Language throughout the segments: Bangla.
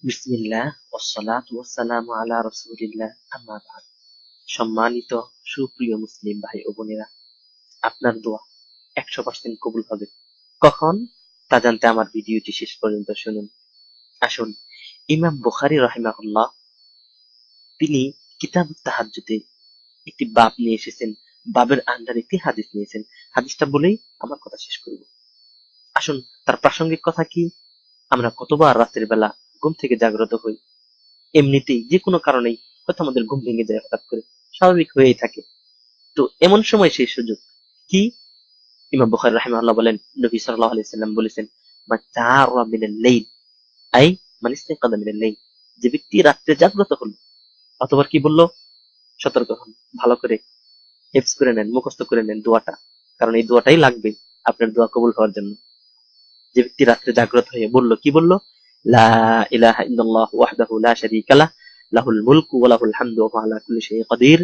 বিসমিল্লাহ ওয়াসসালাতু ওয়াসসালামু আলা রাসূলিল্লাহ আম্মা বা'দ। সম্মানিত সুপ্রিয় মুসলিম ভাই ও বোনেরা, আপনার দোয়া 100% কবুল হবে। কখন তা জানতে আমার ভিডিওটি শেষ পর্যন্ত শুনুন। আসুন, ইমাম বুখারী রাহিমাহুল্লাহ তিনি কিতাবুত তাহাজ্জুদে একটি বাব নিয়ে এসেছেন। বাবের আন্ডারে একটি হাদিস নিয়েছেন। হাদিসটা বলেই আমার কথা শেষ করব। আসুন, তার প্রাসঙ্গিক কথা কি? আমরা কতবার রাতের বেলা ঘুম থেকে জাগ্রত হই, এমনিতেই যে কোনো কারণেই হয়তো আমাদের ঘুম ভেঙে যায় হঠাৎ করে, স্বাভাবিক হয়েই থাকে। তো এমন সময় সেই সুযোগ কি? ইমাম বুখারী রাহিমাহুল্লাহ বলেন, নবী সাল্লাল্লাহু আলাইহি সাল্লাম বলেছেন, মান তাআরা মিনাল লাইল আই মান ইস্তাইকাযা মিনাল লাইল, যে ব্যক্তি রাতে জাগ্রত হলো। অথবা কি বলল? সতর্ক হন, ভালো করে হিফজ করে নেন, মুখস্থ করে নেন দোয়াটা, কারণ এই দোয়াটাই লাগবে আপনার দোয়া কবুল হওয়ার জন্য। যে ব্যক্তি রাত্রে জাগ্রত হয়ে বলল, কি বলল? লা ইলাহা ইল্লাল্লাহ ওয়াহদাহু লা শারীকা লাহ, লাহুল মুলকু ওয়া লাহুল হামদু ওয়া হুয়া আলা কুল্লি শাইইন কাদির,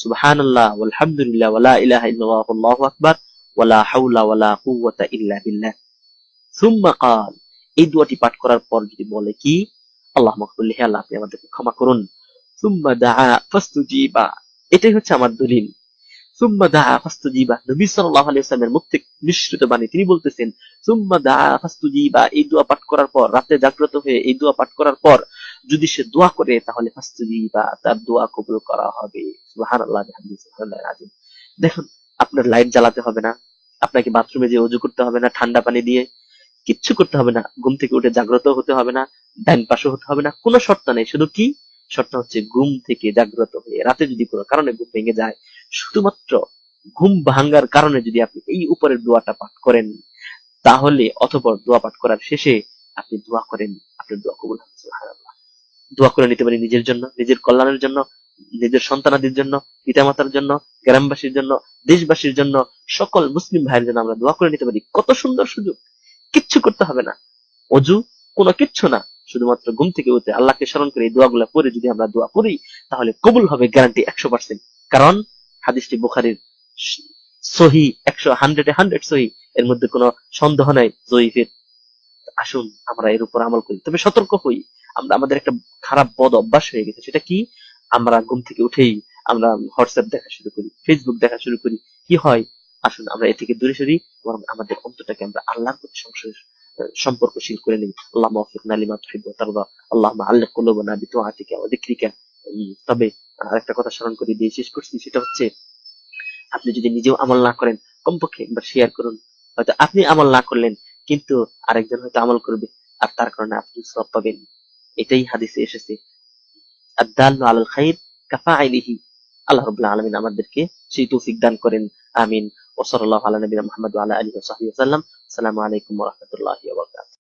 সুবহানাল্লাহ ওয়াল হামদুলিল্লাহ ওয়া লা ইলাহা ইল্লাল্লাহ আল্লাহু আকবার ওয়া লা হাওলা ওয়া লা কুওয়াতা ইল্লা বিল্লাহ। সুম্মা ক্বাল, এই দোয়াটি পাঠ করার পর যদি বলে কি, আল্লাহুম্মা গফির লি, হে আল্লাহ আপনি আমাদেরকে ক্ষমা করুন। সুম্মা দাআ ফাস্তুজিবা, এটাই হচ্ছে আমার দলিল। সুম্মা দাআ ফাস্তুজিবা, নবী সাল্লাল্লাহু আলাইহি ওয়াসাল্লামের মুখ থেকে নিঃসৃত বাণী, তিনি বলতেছেন সুম্মা দাআ ফাস্তুজিবা, এই দোয়া পাঠ করার পর, রাতে জাগ্রত হয়ে এই দোয়া পাঠ করার পর যদি সে দোয়া করে, তাহলে ফাস্তুজিবা, তার দোয়া কবুল করা হবে। সুবহানাল্লাহ বিহামদিহি সুবহানাল্লাহিল আযীম। দেখুন, আপনার লাইট জ্বালাতে হবে না, আপনাকে বাথরুমে যেয়ে ওযু করতে হবে না ঠান্ডা পানি দিয়ে, কিচ্ছু করতে হবে না, ঘুম থেকে উঠে জাগ্রত হতে হবে না, ডাইন পাশে হতে হবে না, কোনো শর্ত নেই। শুধু কি শর্ত? হচ্ছে ঘুম থেকে জাগ্রত হয়ে রাতে যদি কোনো কারণে ঘুম ভেঙে যায়, শুধুমাত্র ঘুম ভাঙ্গার কারণে যদি আপনি এই উপরের দোয়াটা পাঠ করেন, তাহলে অতঃপর দোয়া পাঠ করার শেষে আপনি দোয়া করেন, আপনার দোয়া কবুল হবে। সুবহানাল্লাহ। দোয়া করে নিতে পারি নিজের জন্য, নিজের কল্যাণের জন্য, নিজের সন্তানাদির জন্য, পিতামাতার জন্য, গ্রামবাসীর জন্য, দেশবাসীর জন্য, সকল মুসলিম ভাইয়ের জন্য আমরা দোয়া করে নিতে পারি। কত সুন্দর সুযোগ! কিচ্ছু করতে হবে না, অজু, কোনো কিচ্ছু না, শুধুমাত্র ঘুম থেকে উঠে আল্লাহকে স্মরণ করে এই দোয়াগুলো পড়ে যদি আমরা দোয়া করি, তাহলে কবুল হবে গ্যারান্টি 100%। কারণ হাদিসটি বুখারীর সহি, 100 সহি, এর মধ্যে কোনো সন্দেহ নাই জয়ীফের। আসুন আমরা এর উপর আমল করি, তবে সতর্ক হই। আমরা আমাদের একটা খারাপ বদ অভ্যাস হয়ে গেছে, সেটা কি? আমরা ঘুম থেকে উঠেই আমরা হোয়াটসঅ্যাপ দেখা শুরু করি, ফেসবুক দেখা শুরু করি। কি হয়? আসুন আমরা এ থেকে দূরে সরি, বরং আমাদের অন্তরটাকে আমরা আল্লাহর প্রতি সম্পর্কশীল করে নিই। আল্লাহুম্মা ওয়াফিকনা লিমা তুহিব্বু ওয়া তারদা, আল্লাহুম্মা আল্লিক কুলুবানা বিতাআতিকা ওয়া যিকরিকা। তবে আরেকটা কথা স্মরণ করে দিয়ে শেষ করছি, সেটা হচ্ছে আপনি যদি নিজেও আমল না করেন, কমপক্ষে একবার শেয়ার করুন। হয়তো আপনি আমল না করলেন, কিন্তু আরেকজন হয়তো আমল করবে, আর তার কারণে আপনি সওয়াব পাবেন। এটাই হাদিসে এসেছে, আদ-দাল্লু আলাল খাইর কাফাইলিহি। আল্লাহ রাব্বুল আলামিন আমাদেরকে সেই তৌফিক দান করেন। আমিন। ওয়া সাল্লাল্লাহু আলা নবিয়িনা মুহাম্মদ ওয়া আলা আলিহি ওয়া সাহবিহি ওয়াসাল্লাম। আসসালামু আলাইকুম ওয়া রাহমাতুল্লাহি ওয়া বারাকাতুহু।